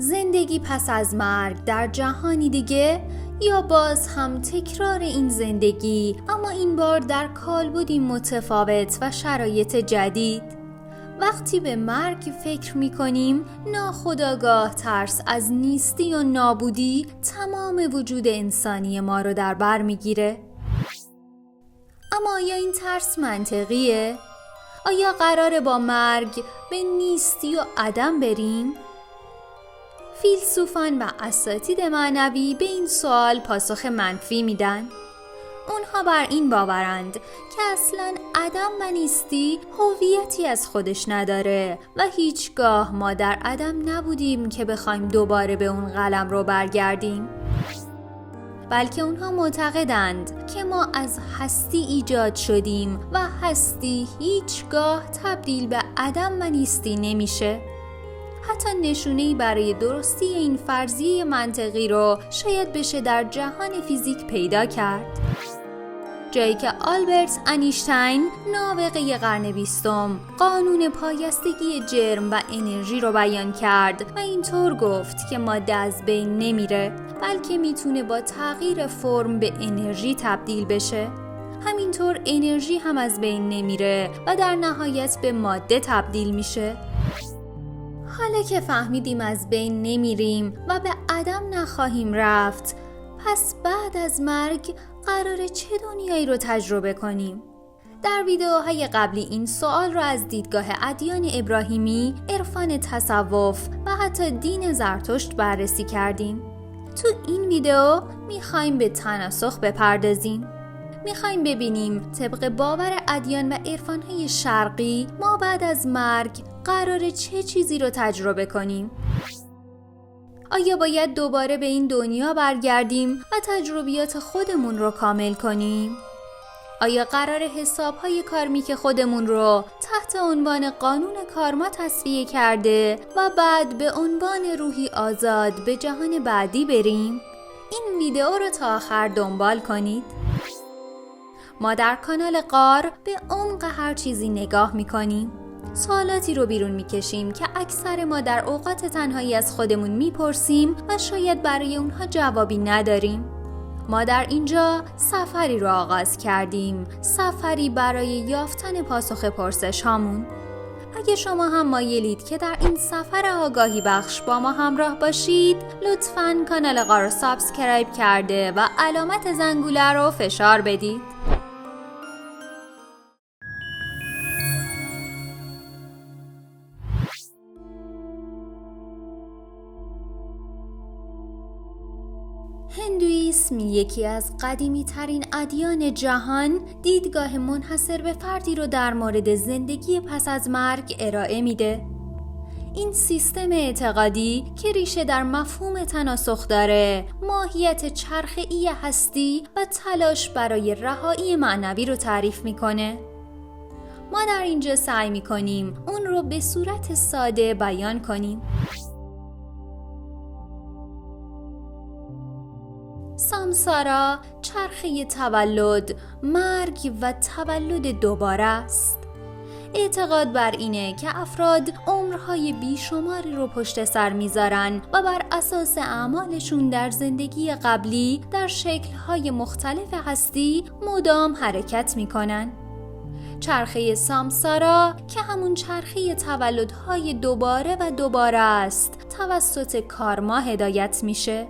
زندگی پس از مرگ در جهانی دیگه، یا باز هم تکرار این زندگی اما این بار در کالبدی متفاوت و شرایط جدید؟ وقتی به مرگ فکر می‌کنیم ناخودآگاه ترس از نیستی و نابودی تمام وجود انسانی ما رو در بر می‌گیره. اما آیا این ترس منطقیه؟ آیا قراره با مرگ به نیستی و عدم بریم؟ فیلسوفان و اساتید معنوی به این سوال پاسخ منفی میدن. اونها بر این باورند که اصلاً عدم و نیستی هویتی از خودش نداره و هیچگاه ما در عدم نبودیم که بخوایم دوباره به اون قلم رو برگردیم. بلکه اونها معتقدند که ما از هستی ایجاد شدیم و هستی هیچگاه تبدیل به عدم و نیستی نمیشه. حتی نشونه‌ای برای درستی این فرضیه منطقی رو شاید بشه در جهان فیزیک پیدا کرد. جایی که آلبرت انیشتین نابغه قرن 20 قانون پایستگی جرم و انرژی رو بیان کرد و اینطور گفت که ماده از بین نمیره، بلکه میتونه با تغییر فرم به انرژی تبدیل بشه. همینطور انرژی هم از بین نمیره و در نهایت به ماده تبدیل میشه. حالا که فهمیدیم از بین نمیریم و به عدم نخواهیم رفت، پس بعد از مرگ قراره چه دنیایی رو تجربه کنیم؟ در ویدیوهای قبلی این سوال رو از دیدگاه ادیان ابراهیمی، عرفان تصوف و حتی دین زرتشت بررسی کردیم. تو این ویدیو میخوایم به تناسخ بپردازیم. میخوایم ببینیم طبق باور ادیان و عرفانهای شرقی ما بعد از مرگ قراره چه چیزی رو تجربه کنیم؟ آیا باید دوباره به این دنیا برگردیم و تجربیات خودمون رو کامل کنیم؟ آیا قراره حسابهای کارمیک خودمون رو تحت عنوان قانون کارما تصفیه کرده و بعد به عنوان روحی آزاد به جهان بعدی بریم؟ این ویدیو رو تا آخر دنبال کنید. ما در کانال قار به عمق هر چیزی نگاه میکنیم. سوالاتی رو بیرون میکشیم که اکثر ما در اوقات تنهایی از خودمون میپرسیم و شاید برای اونها جوابی نداریم. ما در اینجا سفری رو آغاز کردیم، سفری برای یافتن پاسخ پرسش هامون. اگه شما هم مایلید که در این سفر آگاهی بخش با ما همراه باشید، لطفاً کانال قار رو سابسکرایب کرده و علامت زنگوله رو فشار بدید. هندویسم یکی از قدیمی ترین ادیان جهان دیدگاه منحصر به فردی رو در مورد زندگی پس از مرگ ارائه میده. این سیستم اعتقادی که ریشه در مفهوم تناسخ داره، ماهیت چرخه‌ای هستی و تلاش برای رهایی معنوی رو تعریف میکنه. ما در اینجا سعی میکنیم اون رو به صورت ساده بیان کنیم. سامسارا چرخه تولد، مرگ و تولد دوباره است. اعتقاد بر اینه که افراد عمرهای بیشماری رو پشت سر میذارن و بر اساس اعمالشون در زندگی قبلی در شکل‌های مختلف هستی مدام حرکت میکنن. چرخه سامسارا که همون چرخه تولدهای دوباره و دوباره است، توسط کارما هدایت میشه.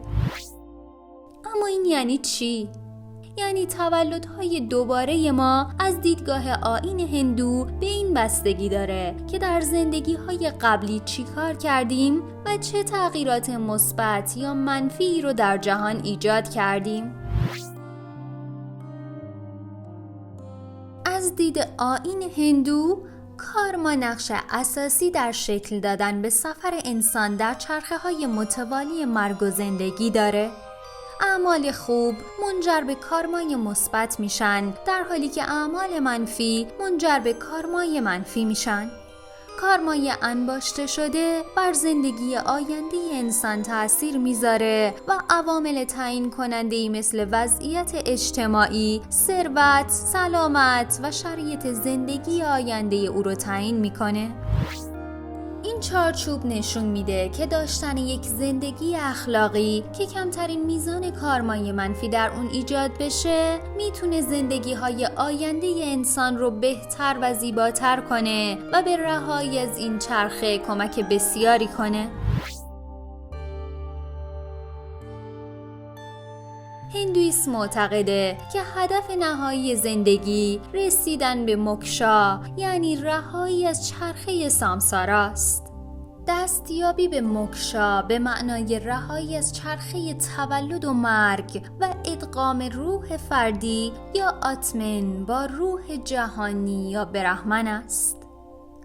اما این یعنی چی؟ یعنی تولدهای دوباره ما از دیدگاه آیین هندو به این بستگی داره که در زندگی‌های قبلی چی کار کردیم و چه تغییرات مثبت یا منفی رو در جهان ایجاد کردیم. از دید آیین هندو، کارما نقش اساسی در شکل دادن به سفر انسان در چرخه‌های متوالی مرگ و زندگی داره. اعمال خوب منجر به کارمای مثبت میشن، در حالی که اعمال منفی منجر به کارمای منفی میشن. کارمای انباشته شده بر زندگی آینده انسان تأثیر میذاره و عوامل تعیین کننده‌ای مثل وضعیت اجتماعی، ثروت، سلامت و شرایط زندگی آینده او رو تعیین میکنه. این چارچوب نشون میده که داشتن یک زندگی اخلاقی که کمترین میزان کارمای منفی در اون ایجاد بشه میتونه زندگی‌های آینده انسان رو بهتر و زیباتر کنه و به رهایی از این چرخه کمک بسیاری کنه. هندویسم معتقده که هدف نهایی زندگی رسیدن به موکشا، یعنی رهایی از چرخه سامسارا است. دستیابی به موکشا به معنای رهایی از چرخه تولد و مرگ و ادغام روح فردی یا آتمن با روح جهانی یا برهمن است.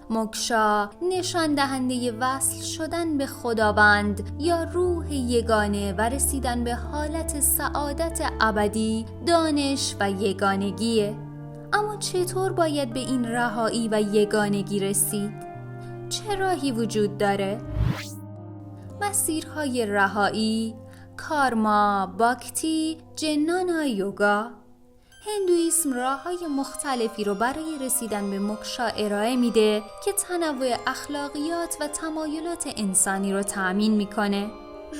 موکشا نشان دهنده وصل شدن به خداوند یا روح یگانه و رسیدن به حالت سعادت ابدی، دانش و یگانگیه. اما چطور باید به این رهایی و یگانگی رسید؟ چه راهی وجود داره؟ مسیرهای رهایی، کارما، باکتی، جنانا یوگا. هندویسم راه‌های مختلفی رو برای رسیدن به موکشا ارائه میده که تنوع اخلاقیات و تمایلات انسانی رو تأمین میکنه.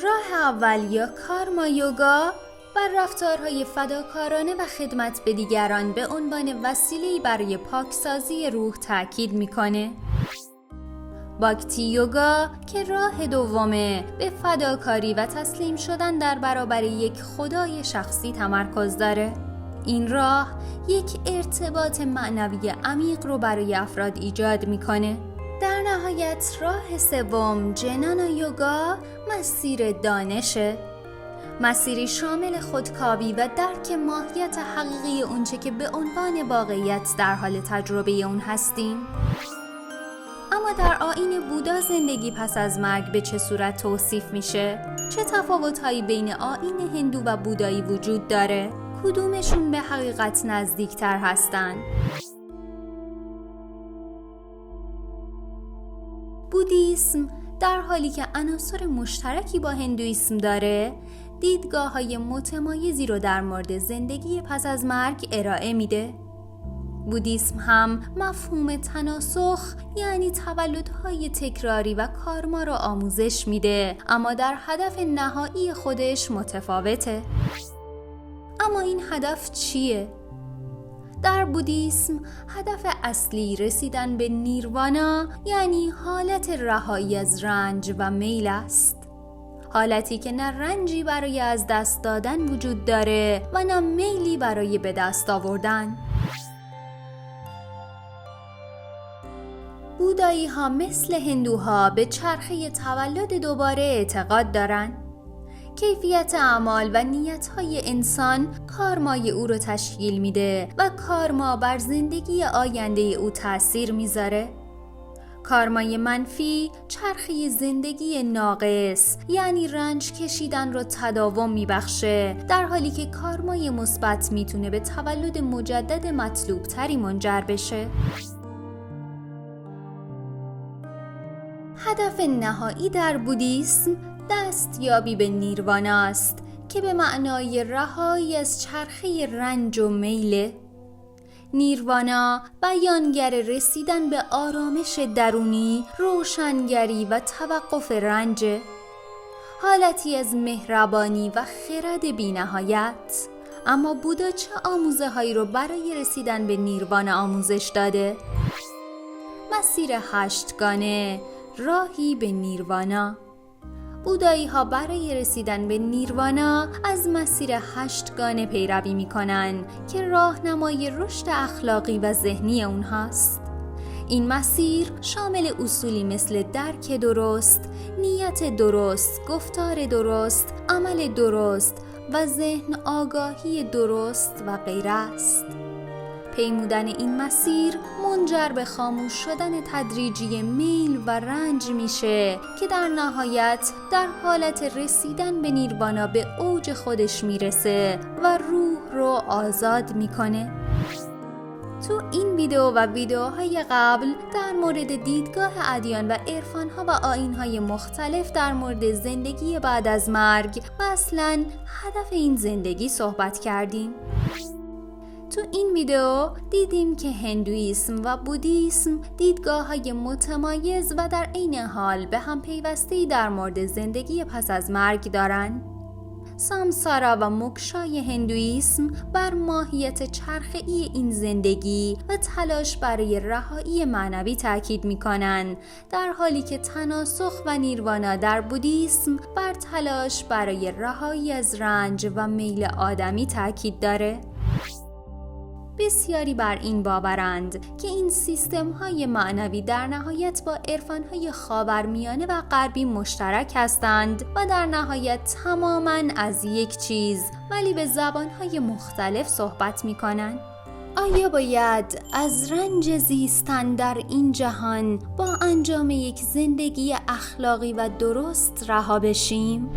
راه اول یا کارما یوگا بر رفتارهای فداکارانه و خدمت به دیگران به عنوان وسیله‌ای برای پاکسازی روح تاکید میکنه. باکتی یوگا که راه دومه به فداکاری و تسلیم شدن در برابر یک خدای شخصی تمرکز داره. این راه یک ارتباط معنوی عمیق رو برای افراد ایجاد میکنه. در نهایت راه سوم جنانا یوگا مسیر دانشه. مسیری شامل خودکاوی و درک ماهیت حقیقی اونچه که به عنوان واقعیت در حال تجربه اون هستیم. اما در آیین بودا زندگی پس از مرگ به چه صورت توصیف میشه؟ چه تفاوت‌هایی بین آیین هندو و بودایی وجود داره؟ کدومشون به حقیقت نزدیکتر هستن؟ بودیسم در حالی که عناصر مشترکی با هندویسم داره، دیدگاه‌های متمایزی رو در مورد زندگی پس از مرگ ارائه میده. بودیسم هم مفهوم تناسخ، یعنی تولدهای تکراری و کارما رو آموزش میده، اما در هدف نهایی خودش متفاوته. اما این هدف چیه؟ در بودیسم هدف اصلی رسیدن به نیروانا، یعنی حالت رهایی از رنج و میل است. حالتی که نه رنجی برای از دست دادن وجود داره و نه میلی برای به دست آوردن. بودایی ها مثل هندوها به چرخه تولد دوباره اعتقاد دارن. کیفیت اعمال و نیت‌های انسان کارمای او رو تشکیل میده و کارما بر زندگی آینده او تأثیر میذاره. کارمای منفی چرخه زندگی ناقص، یعنی رنج کشیدن رو تداوم میبخشه، در حالی که کارمای مثبت میتونه به تولد مجدد مطلوب تری منجر بشه. هدف نهایی در بودیسم دستیابی به نیروانا است که به معنای رهایی از چرخه رنج و میل. نیروانا بیانگر رسیدن به آرامش درونی، روشنگری و توقف رنج، حالتی از مهربانی و خرد بی‌نهایت. اما بودا چه آموزه هایی رو برای رسیدن به نیروانا آموزش داده؟ مسیر 8گانه، راهی به نیروانا. بودایی ها برای رسیدن به نیروانا از مسیر 8گانه پیروی می کنن که راهنمای رشد اخلاقی و ذهنی اونهاست. این مسیر شامل اصولی مثل درک درست، نیت درست، گفتار درست، عمل درست و ذهن آگاهی درست و غیره است. پیمودن این مسیر منجر به خاموش شدن تدریجی میل و رنج میشه که در نهایت در حالت رسیدن به نیروانا به اوج خودش میرسه و روح رو آزاد میکنه. تو این ویدیو و ویدیوهای قبل در مورد دیدگاه ادیان و عرفان‌ها و آیین‌های مختلف در مورد زندگی بعد از مرگ و اصلاً هدف این زندگی صحبت کردیم. تو این ویدیو دیدیم که هندویسم و بودیسم دیدگاه‌های متمایز و در عین حال به هم پیوسته‌ای در مورد زندگی پس از مرگ دارند. سامسارا و موکشای هندویسم بر ماهیت چرخه‌ای این زندگی و تلاش برای رهایی معنوی تاکید می‌کنند، در حالی که تناسخ و نیروانا در بودیسم بر تلاش برای رهایی از رنج و میل آدمی تاکید داره. بسیاری بر این باورند که این سیستم‌های معنوی در نهایت با عرفان‌های خاورمیانه و غربی مشترک هستند و در نهایت تماماً از یک چیز ولی به زبان‌های مختلف صحبت می‌کنند. آیا باید از رنج زیستن در این جهان با انجام یک زندگی اخلاقی و درست رها بشیم؟